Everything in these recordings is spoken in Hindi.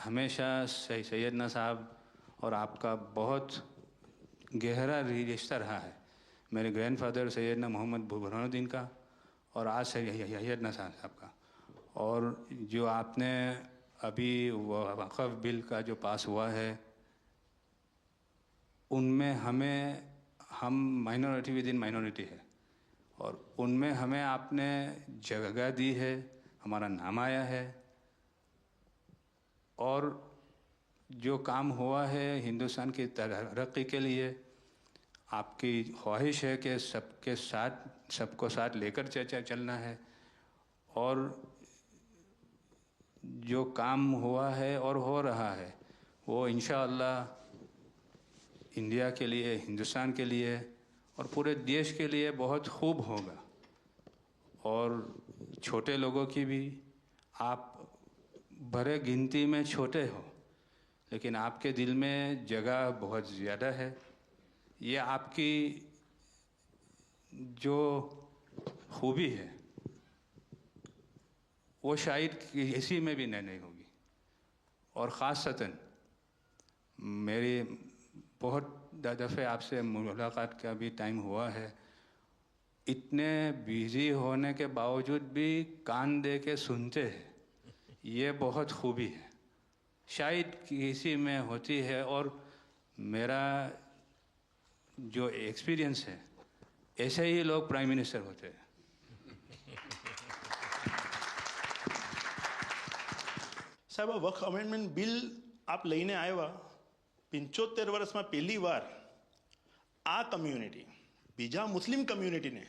हमेशा सैयदना साहब और आपका बहुत गहरा रिश्ता रहा है। मेरे ग्रैंडफादर सैयदना मोहम्मद बुरहानुद्दीन का और आज सैयदना साहब का। और जो आपने अभी वक़्फ़ बिल का जो पास हुआ है, उनमें हम माइनॉरिटी विद इन माइनॉरिटी है, और उनमें हमें आपने जगह दी है, हमारा नाम आया है। और जो काम हुआ है हिंदुस्तान की तरक्की के लिए, आपकी ख्वाहिश है कि सबको साथ लेकर चलना है। और जो काम हुआ है और हो रहा है वो इंशाअल्लाह इंडिया के लिए, हिंदुस्तान के लिए और पूरे देश के लिए बहुत खूब होगा। और छोटे लोगों की भी, आप भरे गिनती में छोटे हो, लेकिन आपके दिल में जगह बहुत ज़्यादा है। ये आपकी जो खूबी है वो शायद किसी में भी नहीं होगी। और ख़ासतन मेरी बहुत दफ़े आपसे मुलाकात का भी टाइम हुआ है, इतने बिज़ी होने के बावजूद भी कान दे के सुनते हैं, ये बहुत खूबी है, शायद किसी में होती है। और मेरा जो एक्सपीरियंस है, ऐसे ही लोग प्राइम मिनिस्टर होते हैं। સાહેબ આ વક્ફ અમેન્ડમેન્ટ બિલ આપ લઈને આવ્યા 75 વર્ષમાં પહેલી વાર આ કમ્યુનિટી, બીજા મુસ્લિમ કમ્યુનિટીને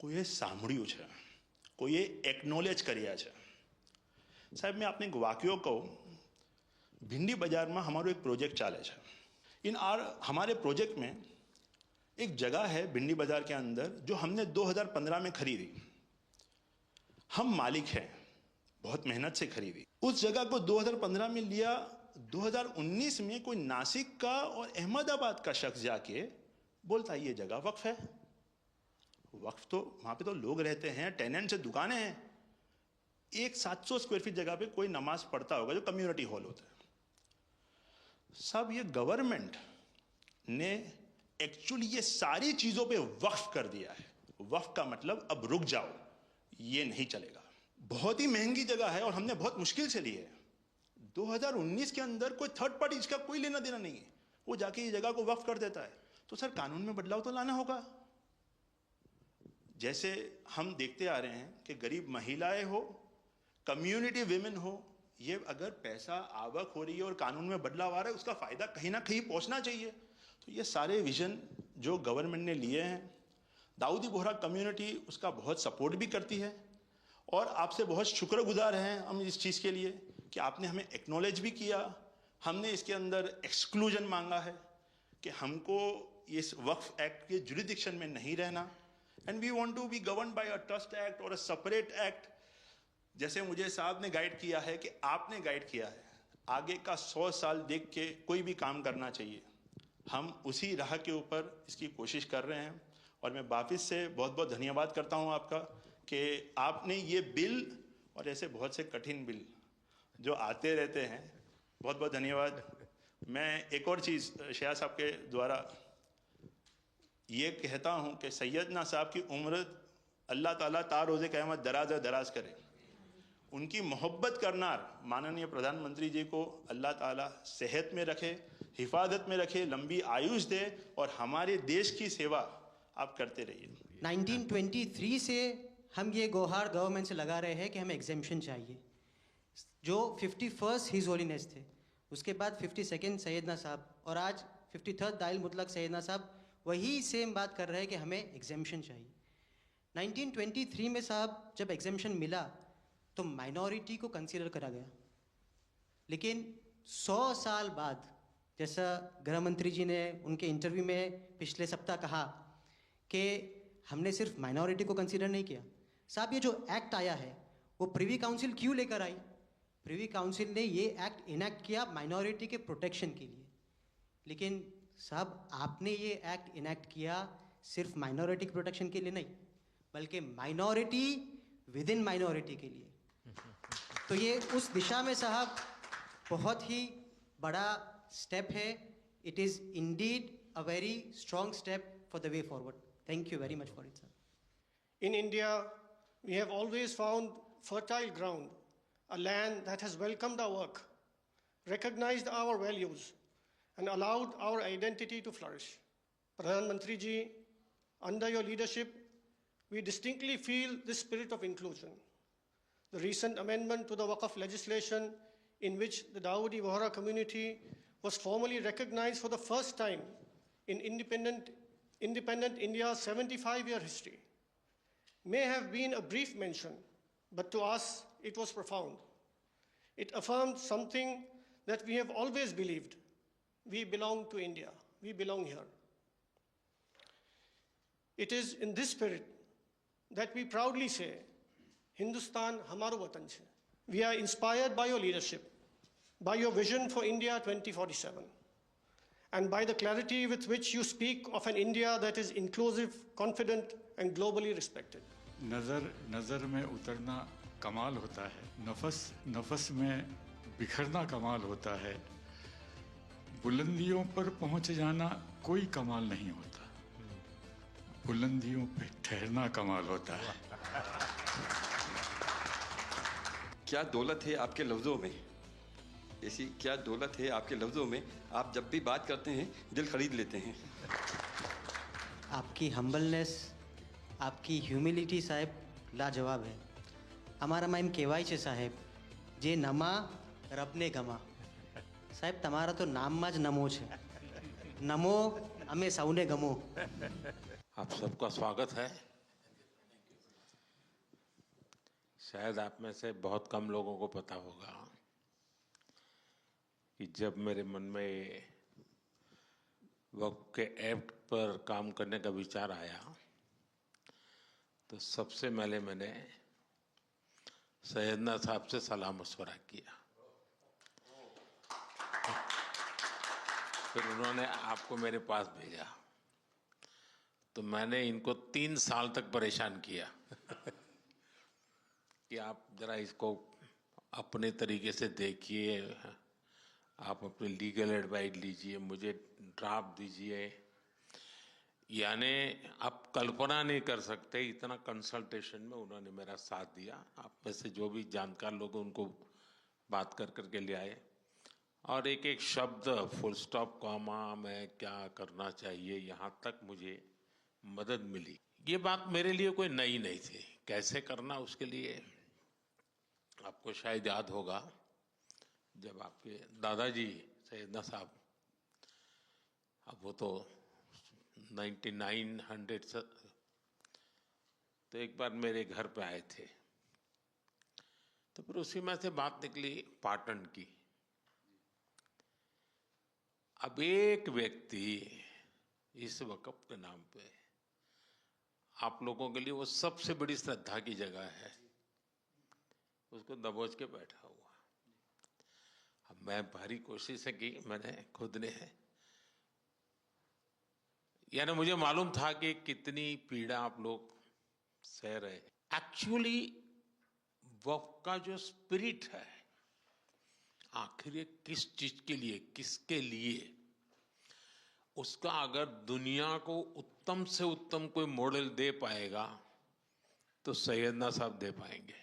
કોઈએ સાંભળ્યું છે, કોઈએ એકનોલેજ કર્યા છે। સાહેબ मैं आपने एक वाक्यो कहूँ, भिंडी बाजार में हमारो एक प्रोजेक्ट चाले है। हमारे प्रोजेक्ट में एक जगह है भिंडी बाजार के अंदर जो हमने 2015 में खरीदी। हम मालिक हैं, बहुत मेहनत से खरीदी। उस जगह को 2015 में लिया, 2019 में कोई नासिक का और अहमदाबाद का शख्स जाके बोलता ये जगह वक्फ है। वक्फ तो वहाँ पे तो लोग रहते हैं, टेनेंट्स से दुकानें हैं। एक 700 स्क्वायर फीट जगह पे कोई नमाज पढ़ता होगा जो कम्युनिटी हॉल होता है। सब ये गवर्नमेंट ने एक्चुअली ये सारी चीज़ों पे वक्फ कर दिया है। वक्फ का मतलब अब रुक जाओ, ये नहीं चलेगा। बहुत ही महंगी जगह है और हमने बहुत मुश्किल से ली है। 2019 के अंदर कोई थर्ड पार्टी, इसका कोई लेना देना नहीं है, वो जाके ये जगह को वक्फ कर देता है। तो सर कानून में बदलाव तो लाना होगा। जैसे हम देखते आ रहे हैं कि गरीब महिलाएं हो, कम्युनिटी विमेन हो, ये अगर पैसा आवक हो रही है और कानून में बदलाव आ रहा है, उसका फायदा कहीं ना कहीं पहुंचना चाहिए। तो ये सारे विजन जो गवर्नमेंट ने लिए हैं, दाऊदी बोहरा कम्युनिटी उसका बहुत सपोर्ट भी करती है। और आपसे बहुत शुक्रगुजार हैं हम इस चीज़ के लिए कि आपने हमें एक्नॉलेज भी किया। हमने इसके अंदर एक्सक्लूजन मांगा है कि हमको इस वक्फ एक्ट के जुरिडिक्शन में नहीं रहना, and we want to be govern by a trust act और अ सेपरेट एक्ट। जैसे मुझे साहब ने गाइड किया है कि आपने गाइड किया है, आगे का 100 साल देख के कोई भी काम करना चाहिए। हम उसी राह के ऊपर इसकी कोशिश कर रहे हैं। और मैं वापिस से बहुत बहुत धन्यवाद करता हूं आपका कि आपने ये बिल और ऐसे बहुत से कठिन बिल जो आते रहते हैं, बहुत बहुत धन्यवाद। मैं एक और चीज़ शाह साहब के द्वारा ये कहता हूँ कि सैयदना साहब की उम्र अल्लाह ताला तार रोज़े क़यामत दराज करे। उनकी मोहब्बत करना माननीय प्रधानमंत्री जी को अल्लाह ताला सेहत में रखे, हिफाजत में रखे, लंबी आयुष दे और हमारे देश की सेवा आप करते रहिए। 1923 से हम ये गुहार गवर्नमेंट से लगा रहे हैं कि हमें एग्जेम्पशन चाहिए। जो 51st हिज होलीनेस थे, उसके बाद 52nd सैयदना साहब और आज 53rd दाइल मुतलक सैयदना साहब वही सेम बात कर रहे हैं कि हमें एग्जेम्पशन चाहिए। 1923 में साहब जब एग्जेम्पशन मिला तो माइनॉरिटी को कंसीडर करा गया, लेकिन 100 साल बाद, जैसा गृह मंत्री जी ने उनके इंटरव्यू में पिछले सप्ताह कहा कि हमने सिर्फ माइनॉरिटी को कंसीडर नहीं किया। साहब ये जो एक्ट आया है वो प्रिवी काउंसिल क्यों लेकर आई? प्रिवी काउंसिल ने ये एक्ट इनैक्ट किया माइनॉरिटी के प्रोटेक्शन के लिए, लेकिन साहब आपने ये एक्ट इनैक्ट किया सिर्फ माइनॉरिटी के प्रोटेक्शन के लिए नहीं, बल्कि माइनॉरिटी विद इन माइनॉरिटी के लिए। तो ये उस दिशा में साहब बहुत ही बड़ा स्टेप है. It is indeed a very strong step for the way forward. Thank you very much for it, sir. In India, we have always found fertile ground, a land that has welcomed our work, recognized our values, and allowed our identity to flourish. Pradhan Mantri ji, under your leadership, we distinctly feel this spirit of inclusion. The recent amendment to the Waqf legislation, in which the Dawoodi Bohra community was formally recognized for the first time in independent India's 75-year history, may have been a brief mention, but to us it was profound. It affirmed something that we have always believed. We belong to India. We belong here. It is in this spirit that we proudly say, Hindustan hamaro watan chhe. We are inspired by your leadership, by your vision for India 2047, and by the clarity with which you speak of an India that is inclusive, confident, and globally respected. नज़र में उतरना कमाल होता है, नफस में बिखरना कमाल होता है, बुलंदियों पर पहुंच जाना कोई कमाल नहीं होता, बुलंदियों पे ठहरना कमाल होता है. क्या दौलत है आपके लफ्ज़ों में, ऐसी क्या दौलत है आपके लफ्ज़ों में, आप जब भी बात करते हैं दिल खरीद लेते हैं. आपकी हम्बलनेस, आपकी ह्यूमिलिटी साहेब लाजवाब है. અમારા માં એમ કહેવાય છે સાહેબ, જે નમા રબને ગમા. સાહેબ તમારા તો નામમાં જ નમો છે. નમો અમે સૌને ગમો. आप सबका स्वागत है. शायद आप में से बहुत कम लोगों को पता होगा कि जब मेरे मन में वक्फ के एक्ट पर काम करने का विचार आया तो सबसे पहले मैंने सैयदना साहब से सलाह मशवरा किया. फिर उन्होंने आपको मेरे पास भेजा तो मैंने इनको 3 साल तक परेशान किया कि आप जरा इसको अपने तरीके से देखिए, आप अपनी लीगल एडवाइस लीजिए, मुझे ड्राफ्ट दीजिए. यानी आप कल्पना नहीं कर सकते इतना कंसल्टेशन में उन्होंने मेरा साथ दिया. आप में से जो भी जानकार लोग उनको बात कर करके ले आए और एक एक शब्द फुल स्टॉप कॉमा में क्या करना चाहिए यहाँ तक मुझे मदद मिली. ये बात मेरे लिए कोई नई नहीं थी. कैसे करना उसके लिए आपको शायद याद होगा जब आपके दादाजी सैयदना साहब, अब वो तो 1900 से, तो एक बार मेरे घर पे आए थे तो फिर उसी में से बात निकली पाटन की. अब एक व्यक्ति इस वक़्फ़ के नाम पे आप लोगों के लिए वो सबसे बड़ी श्रद्धा की जगह है, उसको दबोच के बैठा हुआ. अब मैं भारी कोशिश की मैंने खुद ने, यानी मुझे मालूम था कि कितनी पीड़ा आप लोग सह रहे. एक्चुअली वक्फ का जो स्पिरिट है आखिर ये किस चीज के लिए, किसके लिए, उसका अगर दुनिया को उत्तम से उत्तम कोई मॉडल दे पाएगा तो सैयदना साहब दे पाएंगे.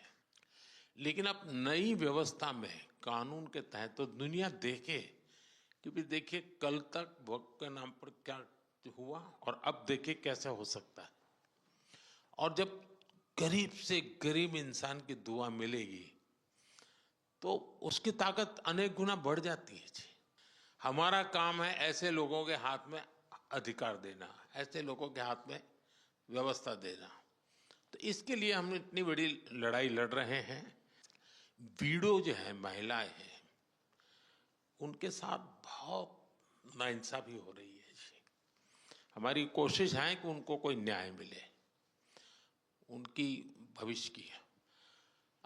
लेकिन अब नई व्यवस्था में कानून के तहत तो दुनिया देखे कि भी देखिए कल तक वक्फ के नाम पर क्या हुआ और अब देखिए कैसे हो सकता है. और जब गरीब से गरीब इंसान की दुआ मिलेगी तो उसकी ताकत अनेक गुना बढ़ जाती है. जी, हमारा काम है ऐसे लोगों के हाथ में अधिकार देना, ऐसे लोगों के हाथ में व्यवस्था देना. तो इसके लिए हम इतनी बड़ी लड़ाई लड़ रहे हैं. वीडो जो है, महिलाएं हैं, उनके साथ बहुत नाइंसाफी हो रही है. जी, हमारी कोशिश है कि उनको कोई न्याय मिले, उनकी भविष्य की.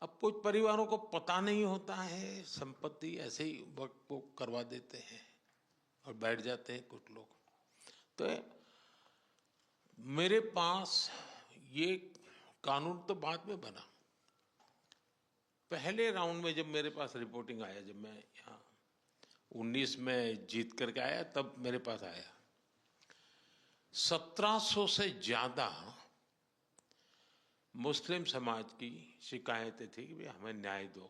अब कुछ परिवारों को पता नहीं होता है, संपत्ति ऐसे ही वक्त को करवा देते हैं और बैठ जाते हैं कुछ लोग. तो मेरे पास ये कानून तो बाद में बना, पहले राउंड में जब मेरे पास रिपोर्टिंग आया, जब मैं यहाँ 19 में जीत करके आया, तब मेरे पास आया 1700 से ज्यादा मुस्लिम समाज की शिकायतें थी कि भाई हमें न्याय दो,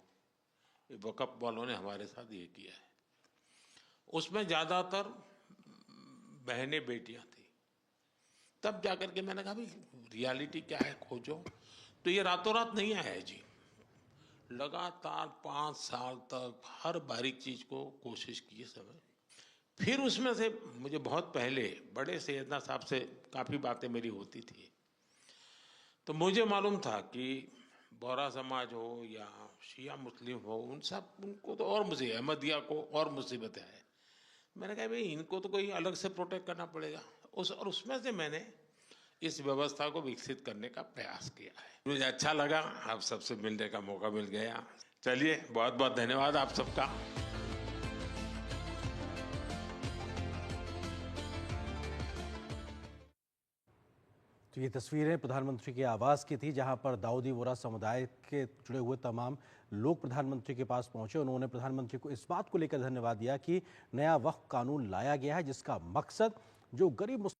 ये वक़्फ़ वालों ने हमारे साथ ये किया है। उसमें ज़्यादातर बहनें बेटियां थी। तब जाकर के मैंने कहा भाई रियलिटी क्या है खोजो। तो ये रातों रात नहीं आया है जी, लगातार 5 साल तक हर बारीक चीज को कोशिश की समय। फिर उसमें से मुझे बहुत पहले बड़े सैयदना साहब से काफ़ी बातें मेरी होती थी, तो मुझे मालूम था कि बोहरा समाज हो या शिया मुस्लिम हो, उनको तो और मुसीबत, अहमदिया को और मुसीबत है। मैंने कहा भाई इनको तो कोई अलग से प्रोटेक्ट करना पड़ेगा। और उसमें से मैंने इस व्यवस्था को विकसित करने का प्रयास किया है। मुझे अच्छा लगा, आप सबसे मिलने का मौका मिल गया। चलिए, बहुत बहुत धन्यवाद आप सबका। तो ये तस्वीरें प्रधानमंत्री के आवास की थी, जहां पर दाऊदी बोहरा समुदाय के जुड़े हुए तमाम लोग प्रधानमंत्री के पास पहुंचे। उन्होंने प्रधानमंत्री को इस बात को लेकर धन्यवाद दिया कि नया वक्फ कानून लाया गया है, जिसका मकसद जो गरीब